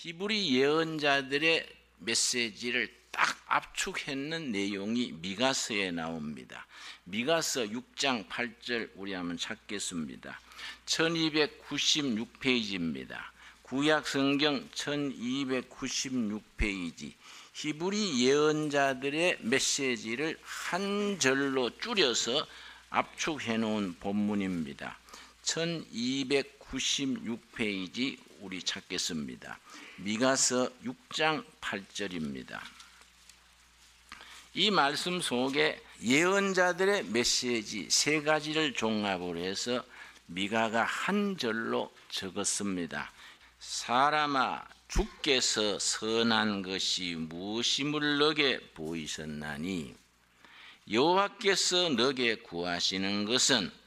히브리 예언자들의 메시지를 딱 압축했는 내용이 미가서에 나옵니다. 미가서 6장 8절 우리 한번 찾겠습니다. 1296페이지입니다. 구약 성경 1296페이지. 히브리 예언자들의 메시지를 한 절로 줄여서 압축해 놓은 본문입니다. 1296페이지 우리 찾겠습니다. 미가서 6장 8절입니다. 이 말씀 속에 예언자들의 메시지 세 가지를 종합을 해서 미가가 한 절로 적었습니다. 사람아, 주께서 선한 것이 무엇임을 너게 보이셨나니 여호와께서 너게 구하시는 것은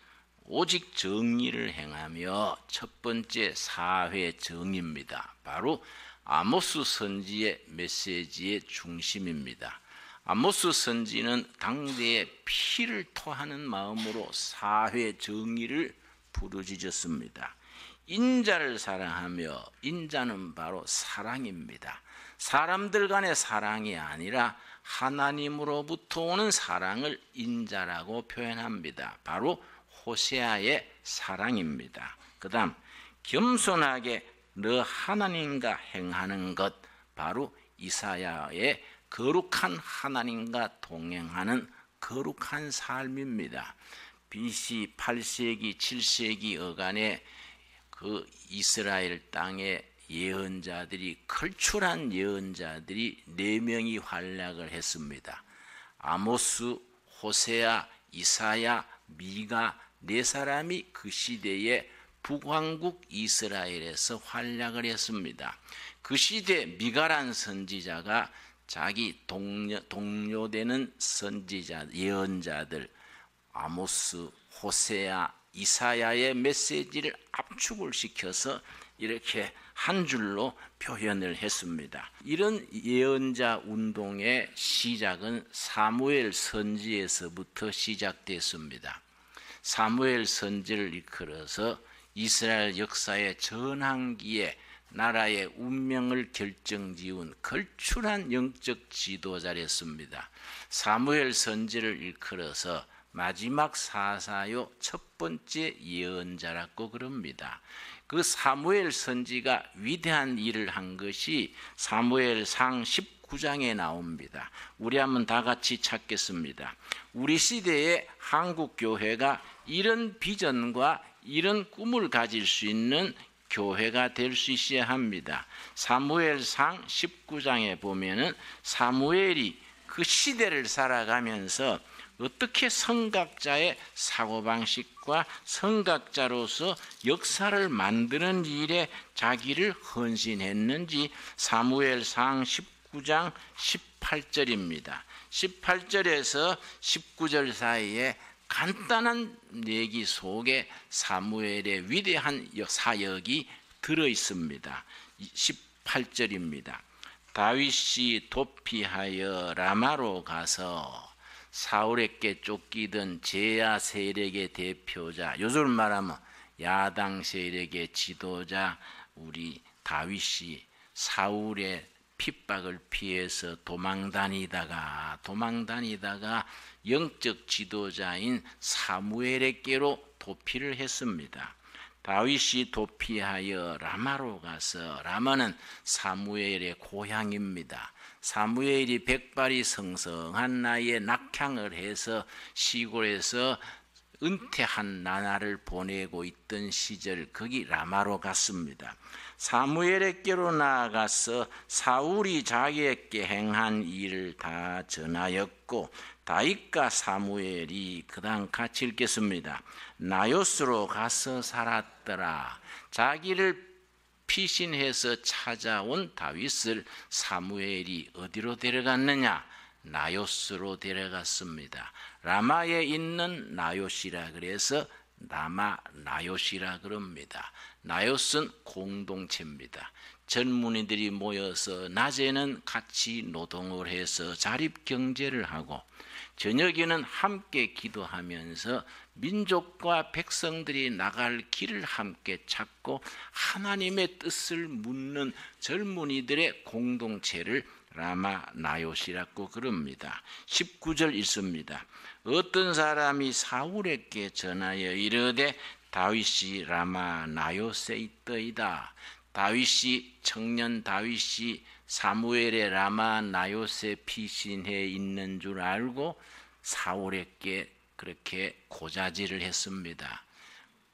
오직 정의를 행하며 첫 번째 사회 정의입니다. 바로 아모스 선지의 메시지의 중심입니다. 아모스 선지는 당대에 피를 토하는 마음으로 사회 정의를 부르짖었습니다. 인자를 사랑하며, 인자는 바로 사랑입니다. 사람들 간의 사랑이 아니라 하나님으로부터 오는 사랑을 인자라고 표현합니다. 바로 호세아의 사랑입니다. 그 다음 겸손하게 너 하나님과 행하는 것, 바로 이사야의 거룩한 하나님과 동행하는 거룩한 삶입니다. BC 8세기 7세기 어간에 그 이스라엘 땅에 예언자들이, 걸출한 예언자들이 4명이 활약을 했습니다. 아모스, 호세아, 이사야, 미가 4사람이 그 시대에 북왕국 이스라엘에서 활약을 했습니다. 그 시대 미가란 선지자가 자기 동료되는 선지자, 예언자들 아모스, 호세아, 이사야의 메시지를 압축을 시켜서 이렇게 한 줄로 표현을 했습니다. 이런 예언자 운동의 시작은 사무엘 선지에서부터 시작됐습니다. 사무엘 선지를 이끌어서 이스라엘 역사의 전환기에 나라의 운명을 결정지은 걸출한 영적 지도자였습니다. 사무엘 선지를 일컬어서 마지막 사사요 첫 번째 예언자라고 그럽니다. 그 사무엘 선지가 위대한 일을 한 것이 사무엘상 19장에 나옵니다. 우리 한번 다 같이 찾겠습니다. 우리 시대의 한국 교회가 이런 비전과 이런 꿈을 가질 수 있는 교회가 될 수 있어야 합니다. 사무엘상 19장에 보면은 사무엘이 그 시대를 살아가면서 어떻게 성각자의 사고방식과 성각자로서 역사를 만드는 일에 자기를 헌신했는지 사무엘상 19장 18절입니다. 18절에서 19절 사이에 간단한 얘기 속에 사무엘의 위대한 사역이 들어있습니다. 18절입니다. 다윗이 도피하여 라마로 가서 사울에게 쫓기던 제야 세력의 대표자, 요즘 말하면 야당 세력의 지도자 우리 다윗이 사울의 핍박을 피해서 도망다니다가 영적 지도자인 사무엘에게로 도피를 했습니다. 다윗이 도피하여 라마로 가서, 라마는 사무엘의 고향입니다. 사무엘이 백발이 성성한 나이에 낙향을 해서 시골에서 은퇴한 나날을 보내고 있던 시절 거기 라마로 갔습니다. 사무엘에게로 나아가서 사울이 자기에게 행한 일을 다 전하였고, 다윗과 사무엘이 그 다음 같이 읽겠습니다. 나요스로 가서 살았더라. 자기를 피신해서 찾아온 다윗을 사무엘이 어디로 데려갔느냐? 나요스로 데려갔습니다. 라마에 있는 나요시라 그래서 라마 나요시라 그럽니다. 나요스는 공동체입니다. 젊은이들이 모여서 낮에는 같이 노동을 해서 자립 경제를 하고 저녁에는 함께 기도하면서 민족과 백성들이 나갈 길을 함께 찾고 하나님의 뜻을 묻는 젊은이들의 공동체를 라마 나요시라고 그럽니다. 19절 읽습니다. 어떤 사람이 사울에게 전하여 이르되 다윗이 라마 나요스에 있더이다. 다윗이 청년 다윗이 사무엘의 라마 나요스에 피신해 있는 줄 알고 사울에게 그렇게 고자질을 했습니다.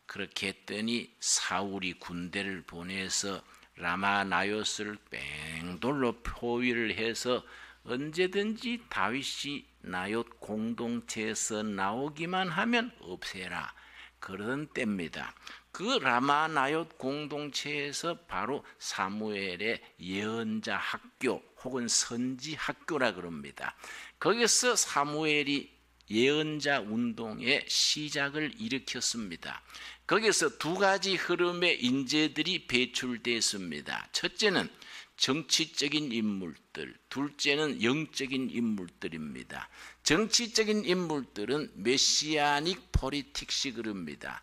그렇게 했더니 사울이 군대를 보내서 라마 나요스를 뺑돌로 포위를 해서 언제든지 다윗이 나요스 공동체에서 나오기만 하면 없애라 그러던 때입니다. 그 라마 나요스 공동체에서 바로 사무엘의 예언자 학교 혹은 선지 학교라 그럽니다. 거기서 사무엘이 예언자 운동의 시작을 일으켰습니다. 거기서 두 가지 흐름의 인재들이 배출됐습니다. 첫째는 정치적인 인물들, 둘째는 영적인 인물들입니다. 정치적인 인물들은 메시아닉 포리틱시 그럽니다.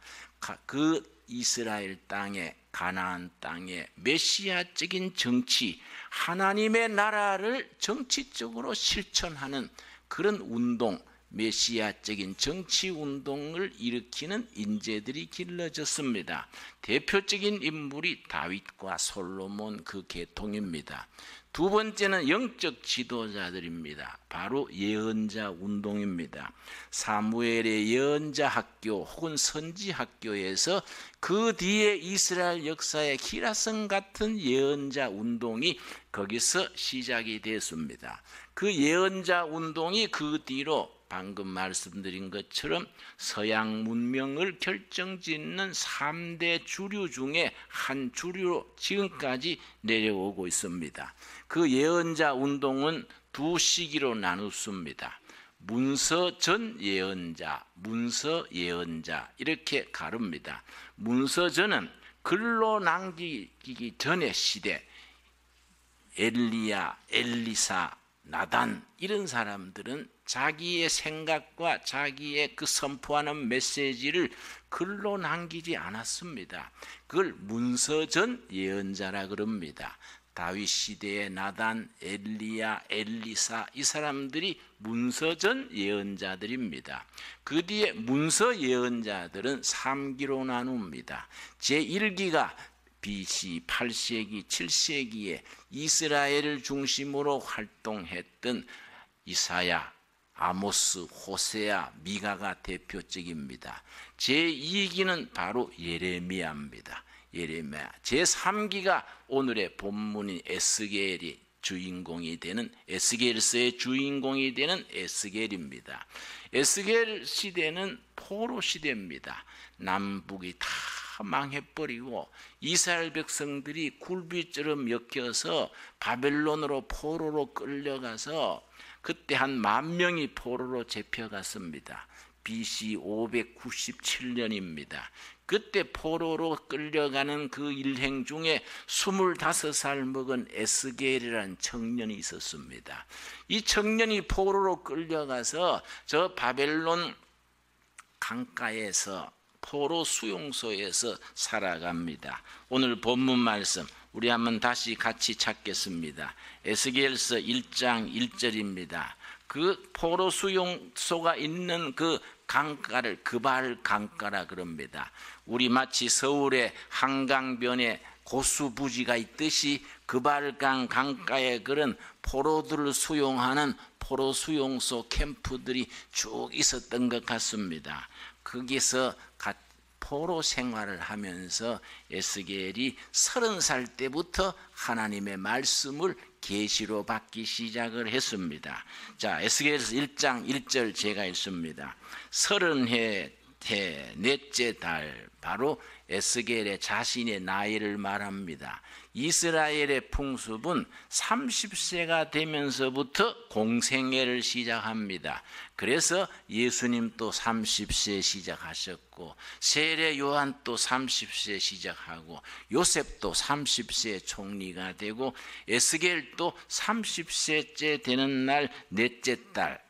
그 이스라엘 땅에 가나안 땅에 메시아적인 정치, 하나님의 나라를 정치적으로 실천하는 그런 운동, 메시아적인 정치 운동을 일으키는 인재들이 길러졌습니다. 대표적인 인물이 다윗과 솔로몬 그 계통입니다. 두 번째는 영적 지도자들입니다. 바로 예언자 운동입니다. 사무엘의 예언자 학교 혹은 선지 학교에서 그 뒤에 이스라엘 역사의 기라성 같은 예언자 운동이 거기서 시작이 됐습니다. 그 예언자 운동이 그 뒤로 방금 말씀드린 것처럼 서양 문명을 결정짓는 3대 주류 중에 한 주류로 지금까지 내려오고 있습니다. 그 예언자 운동은 두 시기로 나눴습니다. 문서 전 예언자, 문서 예언자 이렇게 가릅니다. 문서 전은 글로 남기기 전의 시대, 엘리야, 엘리사, 나단 이런 사람들은 자기의 생각과 자기의 그 선포하는 메시지를 글로 남기지 않았습니다. 그걸 문서전 예언자라 그럽니다. 다윗 시대의 나단, 엘리야, 엘리사 이 사람들이 문서전 예언자들입니다. 그 뒤에 문서 예언자들은 3기로 나눕니다. 제1기가 BC 8세기, 7세기에 이스라엘을 중심으로 활동했던 이사야, 아모스, 호세아, 미가가 대표적입니다. 제2기는 바로 예레미야입니다. 예레미야. 제3기가 오늘의 본문인 에스겔이 주인공이 되는 에스겔서의 주인공이 되는 에스겔입니다. 에스겔 시대는 포로 시대입니다. 남북이 다 망해버리고 이스라엘 백성들이 굴비처럼 엮여서 바벨론으로 포로로 끌려가서 그때 한 10,000명이 포로로 잡혀갔습니다. BC 597년입니다. 그때 포로로 끌려가는 그 일행 중에 25살 먹은 에스겔이라는 청년이 있었습니다. 이 청년이 포로로 끌려가서 저 바벨론 강가에서 포로 수용소에서 살아갑니다. 오늘 본문 말씀 우리 한번 다시 같이 찾겠습니다. 에스겔서 1장 1절입니다. 그 포로 수용소가 있는 그 강가를 그발 강가라 그럽니다. 우리 마치 서울의 한강변에 고수부지가 있듯이 그발강 강가에 그런 포로들을 수용하는 포로 수용소 캠프들이 쭉 있었던 것 같습니다. 거기서 포로 생활을 하면서 에스겔이 30살 때부터 하나님의 말씀을 계시로 받기 시작을 했습니다. 자, 에스겔서 1장 1절 제가 읽습니다. 30해 넷째 달 바로 에스겔의 자신의 나이를 말합니다. 이스라엘의 풍습은 30세가 되면서부터 공생애를 시작합니다. 그래서 예수님도 30세 시작하셨고, 세례 요한도 30세 시작하고, 요셉도 30세 총리가 되고, 에스겔도 30세째 되는 날 넷째 달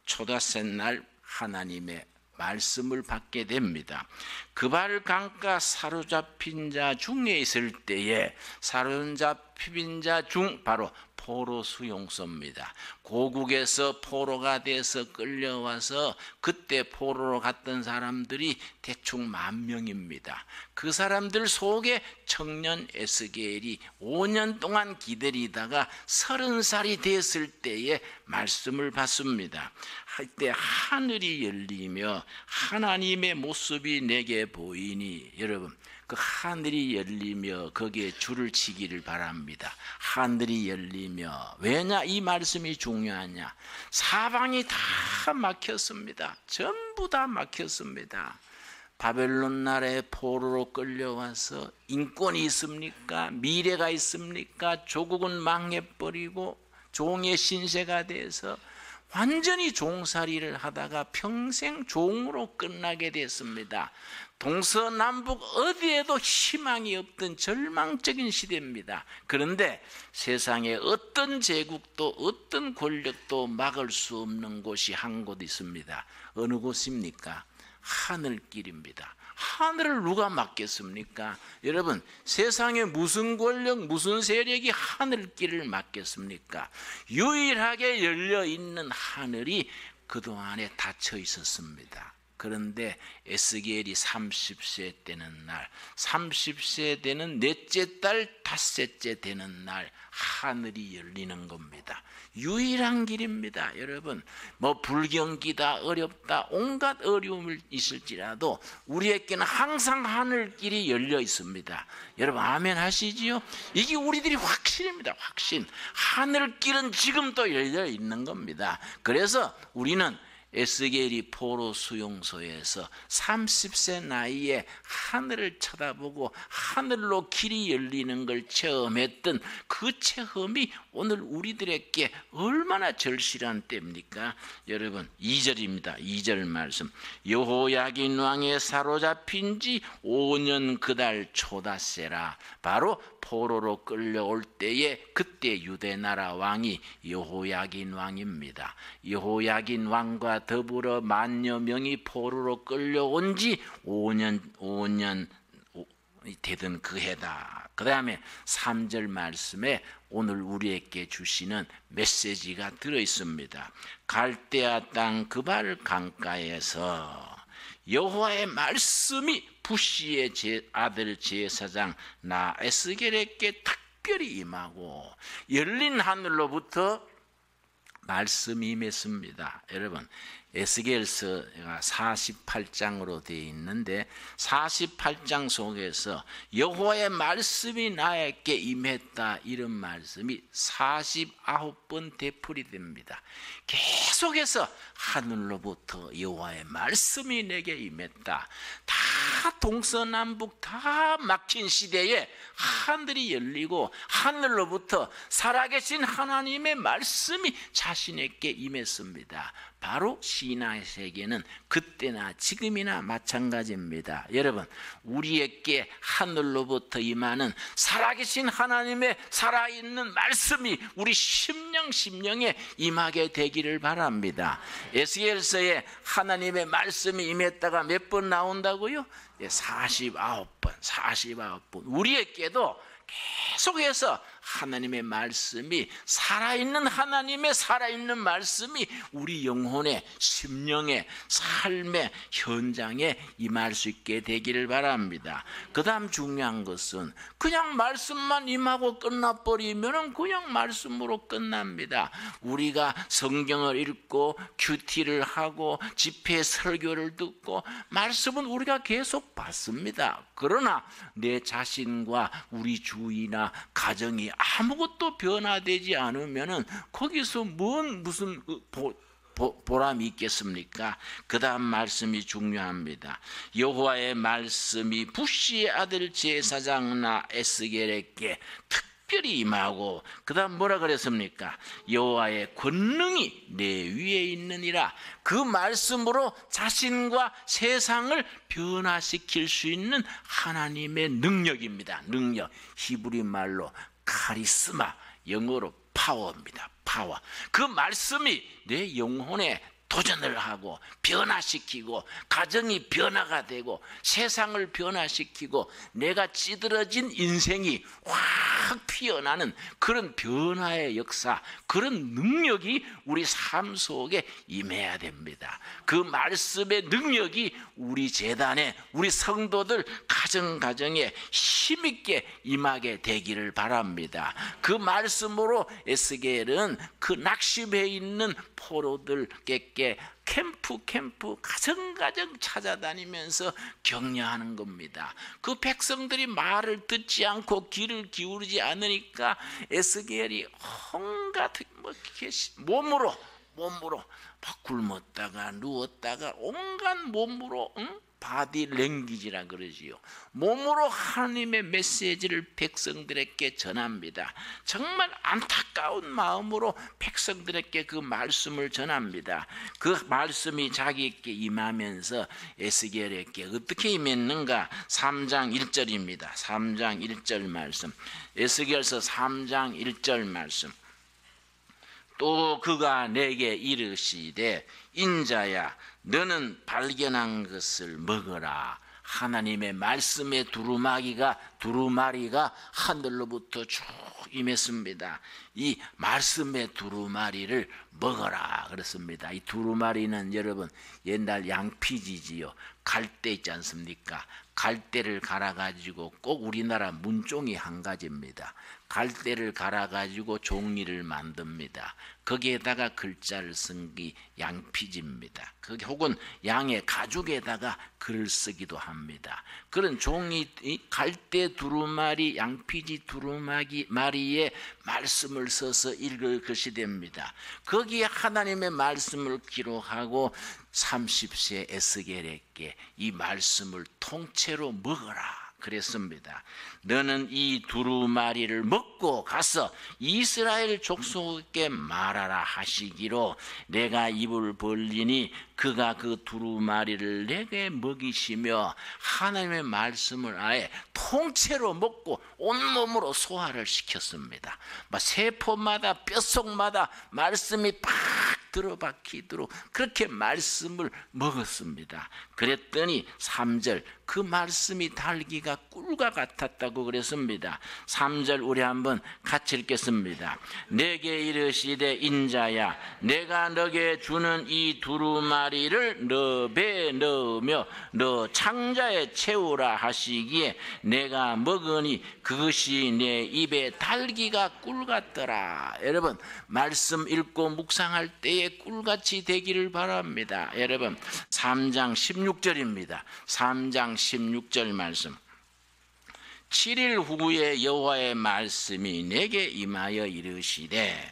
초다새 날 하나님의 말씀을 받게 됩니다. 그발 강가 사로잡힌 자 중에 있을 때에 사로잡힌 자 중 바로 포로 수용소입니다. 고국에서 포로가 돼서 끌려와서 그때 포로로 갔던 사람들이 대충 10,000명입니다. 그 사람들 속에 청년 에스겔이 5년 동안 기다리다가 30살이 됐을 때에 말씀을 받습니다. 이때 하늘이 열리며 하나님의 모습이 내게 보이니, 여러분 그 하늘이 열리며 거기에 줄을 치기를 바랍니다. 하늘이 열리며, 왜냐 이 말씀이 중요하냐? 사방이 다 막혔습니다. 전부 다 막혔습니다. 바벨론 나라의 포로로 끌려와서 인권이 있습니까? 미래가 있습니까? 조국은 망해버리고 종의 신세가 돼서 완전히 종살이를 하다가 평생 종으로 끝나게 됐습니다. 동서남북 어디에도 희망이 없던 절망적인 시대입니다. 그런데 세상에 어떤 제국도 어떤 권력도 막을 수 없는 곳이 한 곳 있습니다. 어느 곳입니까? 하늘길입니다. 하늘을 누가 막겠습니까? 여러분, 세상에 무슨 권력, 무슨 세력이 하늘길을 막겠습니까? 유일하게 열려있는 하늘이 그동안에 닫혀 있었습니다. 그런데 에스겔이 30세 되는 날, 30세 되는 넷째 달 닷새째 되는 날 하늘이 열리는 겁니다. 유일한 길입니다. 여러분, 뭐 불경기다, 어렵다, 온갖 어려움이 있을지라도 우리에게는 항상 하늘길이 열려 있습니다. 여러분 아멘 하시지요? 이게 우리들이 확신입니다. 확신. 하늘길은 지금도 열려 있는 겁니다. 그래서 우리는 에스겔이 포로 수용소에서 30세 나이에 하늘을 쳐다보고 하늘로 길이 열리는 걸 체험했던 그 체험이 오늘 우리들에게 얼마나 절실한 때입니까? 여러분 2절입니다. 2절 말씀. 여호야긴 왕의 사로잡힌 지 5년 그달 초닷새라. 바로 포로로 끌려올 때에 그때 유대나라 왕이 여호야긴 왕입니다. 여호야긴 왕과 더불어 10,000여 명이 포로로 끌려온 지 5년 되던 그 해다. 그 다음에 3절 말씀에 오늘 우리에게 주시는 메시지가 들어있습니다. 갈대아 땅 그발 강가에서 여호와의 말씀이 부시의 아들 제사장 나 에스겔에게 특별히 임하고 열린 하늘로부터 말씀이 임했습니다. 여러분 에스겔서가 48장으로 되어 있는데 48장 속에서 여호와의 말씀이 나에게 임했다 이런 말씀이 49번 되풀이 됩니다. 계속해서 하늘로부터 여호와의 말씀이 내게 임했다. 다 동서남북 다 막힌 시대에 하늘이 열리고 하늘로부터 살아계신 하나님의 말씀이 자신에게 임했습니다. 바로 신앙의 세계는 그때나 지금이나 마찬가지입니다. 여러분 우리에게 하늘로부터 임하는 살아계신 하나님의 살아있는 말씀이 우리 심령에 임하게 되기를 바랍니다. 에스겔서에 하나님의 말씀이 임했다가 몇 번 나온다고요? 49번 49번. 우리에게도 계속해서 하나님의 말씀이 살아있는 하나님의 살아있는 말씀이 우리 영혼의 심령의 삶의 현장에 임할 수 있게 되기를 바랍니다. 그 다음 중요한 것은 그냥 말씀만 임하고 끝나버리면 그냥 말씀으로 끝납니다. 우리가 성경을 읽고 큐티를 하고 집회 설교를 듣고 말씀은 우리가 계속 받습니다. 그러나 내 자신과 우리 주위나 가정이 아무것도 변화되지 않으면은 거기서 무슨 보람이 있겠습니까? 그 다음 말씀이 중요합니다. 여호와의 말씀이 부시의 아들 제사장 에스겔에게 특별히 임하고, 그 다음 뭐라 그랬습니까? 여호와의 권능이 내 위에 있느니라. 그 말씀으로 자신과 세상을 변화시킬 수 있는 하나님의 능력입니다. 능력, 히브리 말로 카리스마, 영어로 파워입니다. 파워. 그 말씀이 내 영혼에 도전을 하고 변화시키고, 가정이 변화가 되고, 세상을 변화시키고, 내가 찌들어진 인생이 확 피어나는 그런 변화의 역사, 그런 능력이 우리 삶 속에 임해야 됩니다. 그 말씀의 능력이 우리 제단에, 우리 성도들 가정에 힘있게 임하게 되기를 바랍니다. 그 말씀으로 에스겔은 그 낙심해 있는 포로들께 캠프 가정 찾아다니면서 격려하는 겁니다. 그 백성들이 말을 듣지 않고 귀를 기울이지 않으니까 에스겔이 온갖 몸으로 막 굶었다가 누웠다가 온갖 몸으로, 바디 랭귀지라 그러지요. 몸으로 하나님의 메시지를 백성들에게 전합니다. 정말 안타까운 마음으로 백성들에게 그 말씀을 전합니다. 그 말씀이 자기에게 임하면서 에스겔에게 어떻게 임했는가? 3장 1절입니다. 3장 1절 말씀. 에스겔서 3장 1절 말씀. 또 그가 내게 이르시되 인자야 너는 발견한 것을 먹어라. 하나님의 말씀의 두루마리가 하늘로부터 쭉 임했습니다. 이 말씀의 두루마리를 먹어라 그랬습니다. 이 두루마리는 여러분 옛날 양피지지요. 갈대 있지 않습니까? 갈대를 갈아가지고, 꼭 우리나라 문종이 한 가지입니다. 갈대를 갈아가지고 종이를 만듭니다. 거기에다가 글자를 쓴 게 양피지입니다. 거기 혹은 양의 가죽에다가 글을 쓰기도 합니다. 그런 종이, 갈대 두루마리, 양피지 두루마리에 말씀을 써서 읽을 것이 됩니다. 거기에 하나님의 말씀을 기록하고 30세 에스겔에게 이 말씀을 통째로 먹어라 그랬습니다. 너는 이 두루마리를 먹고 가서 이스라엘 족속에게 말하라 하시기로 내가 입을 벌리니 그가 그 두루마리를 내게 먹이시며 하나님의 말씀을 아예 통째로 먹고 온몸으로 소화를 시켰습니다. 세포마다 뼛속마다 말씀이 팍 들어박히도록 그렇게 말씀을 먹었습니다. 그랬더니 3절 그 말씀이 달기가 꿀과 같았다고 그랬습니다. 3절 우리 한번 같이 읽겠습니다. 내게 이르시되 인자야 내가 너게 주는 이 두루마리를 너 배에 넣으며 너 창자에 채우라 하시기에 내가 먹으니 그것이 내 입에 달기가 꿀 같더라. 여러분 말씀 읽고 묵상할 때에 꿀같이 되기를 바랍니다. 여러분 3장 16절입니다. 3장 16절 말씀. 7일 후에 여호와의 말씀이 내게 임하여 이르시되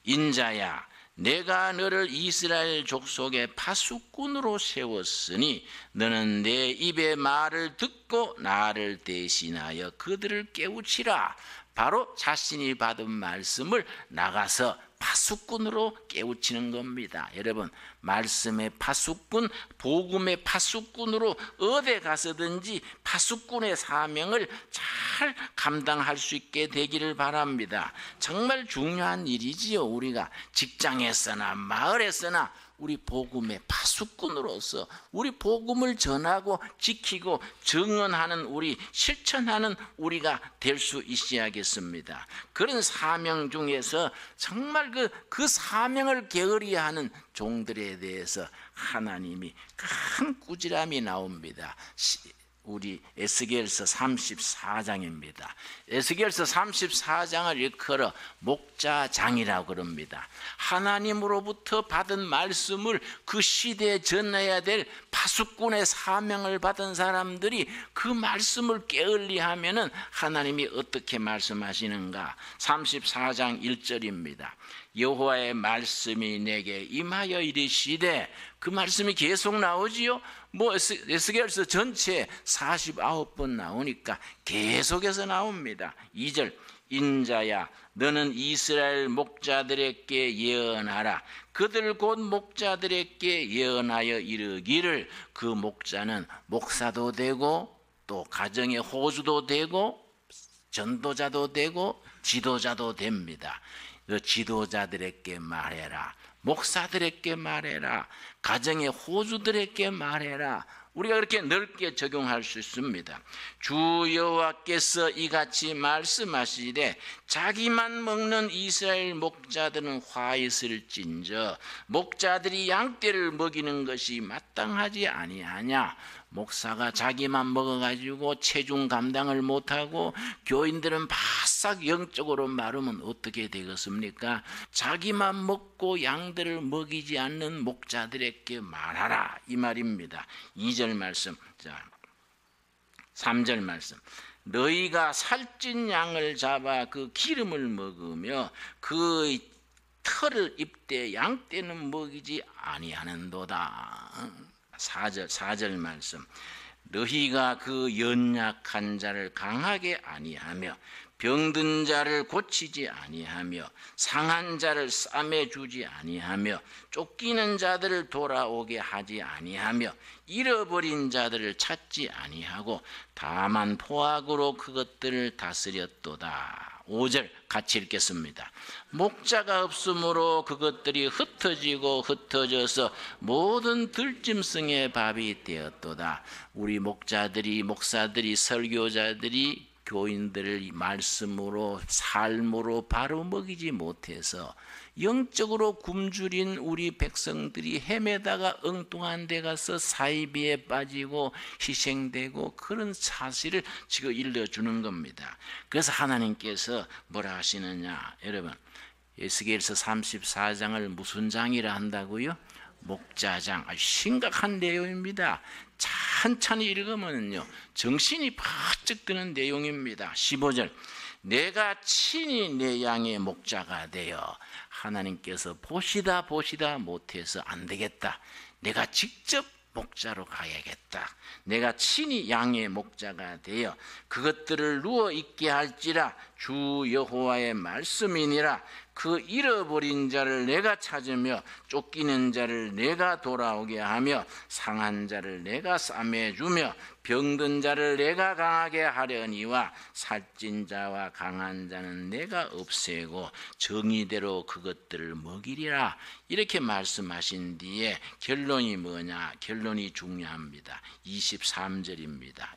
인자야 내가 너를 이스라엘 족속의 파수꾼으로 세웠으니 너는 내 입의 말을 듣고 나를 대신하여 그들을 깨우치라. 바로 자신이 받은 말씀을 나가서 파수꾼으로 깨우치는 겁니다. 여러분 말씀의 파수꾼, 복음의 파수꾼으로 어디 가서든지 파수꾼의 사명을 잘 감당할 수 있게 되기를 바랍니다. 정말 중요한 일이지요. 우리가 직장에서나 마을에서나 우리 복음의 파수꾼으로서 우리 복음을 전하고 지키고 증언하는 우리, 실천하는 우리가 될 수 있어야겠습니다. 그런 사명 중에서 정말 그 사명을 게으리하는 종들에 대해서 하나님이 큰 꾸지람이 나옵니다. 우리 에스겔서 34장입니다. 에스겔서 34장을 일컬어 목자장이라고 그럽니다. 하나님으로부터 받은 말씀을 그 시대에 전해야 될 파수꾼의 사명을 받은 사람들이 그 말씀을 게을리하면은 하나님이 어떻게 말씀하시는가? 34장 1절입니다. 여호와의 말씀이 내게 임하여 이르시되, 그 말씀이 계속 나오지요. 에스겔서 전체 49번 나오니까 계속해서 나옵니다. 2절, 인자야 너는 이스라엘 목자들에게 예언하라. 그들 곧 목자들에게 예언하여 이르기를, 그 목자는 목사도 되고 또 가정의 호주도 되고 전도자도 되고 지도자도 됩니다. 그 지도자들에게 말해라. 목사들에게 말해라. 가정의 호주들에게 말해라. 우리가 그렇게 넓게 적용할 수 있습니다. 주 여호와께서 이같이 말씀하시되, 자기만 먹는 이스라엘 목자들은 화 있을진저 목자들이 양떼를 먹이는 것이 마땅하지 아니하냐. 목사가 자기만 먹어가지고 체중 감당을 못하고 교인들은 바싹 영적으로 마르면 어떻게 되겠습니까? 자기만 먹고 양들을 먹이지 않는 목자들에게 말하라, 이 말입니다. 2절 말씀, 3절 말씀. 너희가 살찐 양을 잡아 그 기름을 먹으며 그 털을 입되 양떼는 먹이지 아니하는도다. 4절 말씀. 너희가 그 연약한 자를 강하게 아니하며 병든 자를 고치지 아니하며 상한 자를 싸매 주지 아니하며 쫓기는 자들을 돌아오게 하지 아니하며 잃어버린 자들을 찾지 아니하고 다만 포악으로 그것들을 다스렸도다. 5절 같이 읽겠습니다. 목자가 없으므로 그것들이 흩어지고 흩어져서 모든 들짐승의 밥이 되었도다. 우리 목사들이 설교자들이 교인들을 말씀으로 삶으로 바로 먹이지 못해서 영적으로 굶주린 우리 백성들이 헤매다가 엉뚱한 데 가서 사이비에 빠지고 희생되고 그런 사실을 지금 일러주는 겁니다. 그래서 하나님께서 뭐라 하시느냐, 여러분, 에스겔서 34장을 무슨 장이라 한다고요? 목자장. 아주 심각한 내용입니다. 천천히 읽으면요 정신이 바짝 드는 내용입니다. 15절, 내가 친히 내 양의 목자가 되어. 하나님께서 보시다 못해서 안 되겠다. 내가 직접 목자로 가야겠다. 내가 친히 양의 목자가 되어 그것들을 누워 있게 할지라. 주 여호와의 말씀이니라. 그 잃어버린 자를 내가 찾으며 쫓기는 자를 내가 돌아오게 하며 상한 자를 내가 싸매주며 병든 자를 내가 강하게 하려니와 살찐 자와 강한 자는 내가 없애고 정의대로 그것들을 먹이리라. 이렇게 말씀하신 뒤에 결론이 뭐냐? 결론이 중요합니다. 23절입니다.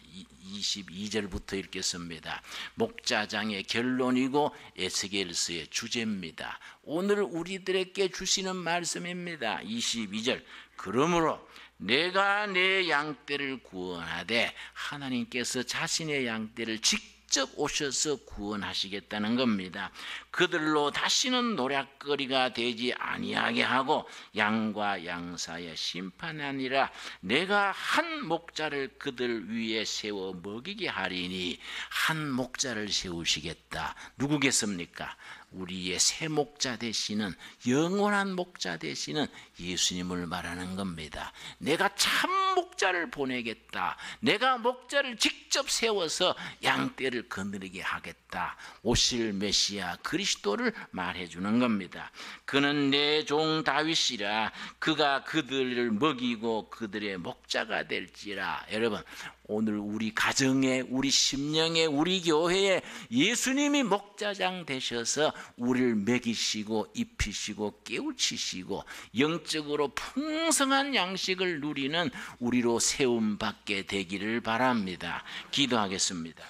22절부터 읽겠습니다. 목자장의 결론이고 에스겔서의 주제입니다. 오늘 우리들에게 주시는 말씀입니다. 22절, 그러므로 내가 내 양떼를 구원하되, 하나님께서 자신의 양떼를 직접 오셔서 구원하시겠다는 겁니다. 그들로 다시는 노략거리가 되지 아니하게 하고 양과 양 사이의 심판이 아니라 내가 한 목자를 그들 위에 세워 먹이게 하리니. 한 목자를 세우시겠다. 누구겠습니까? 우리의 새 목자 되시는, 영원한 목자 되시는 예수님을 말하는 겁니다. 내가 참 목자를 보내겠다. 내가 목자를 직접 세워서 양떼를 거느리게 하겠다. 오실 메시아 그리스도를 말해주는 겁니다. 그는 내 종 다윗이라. 그가 그들을 먹이고 그들의 목자가 될지라. 여러분, 오늘 우리 가정에, 우리 심령에, 우리 교회에 예수님이 목자장 되셔서 우리를 먹이시고 입히시고 깨우치시고 영적으로 풍성한 양식을 누리는 우리로 세움받게 되기를 바랍니다. 기도하겠습니다.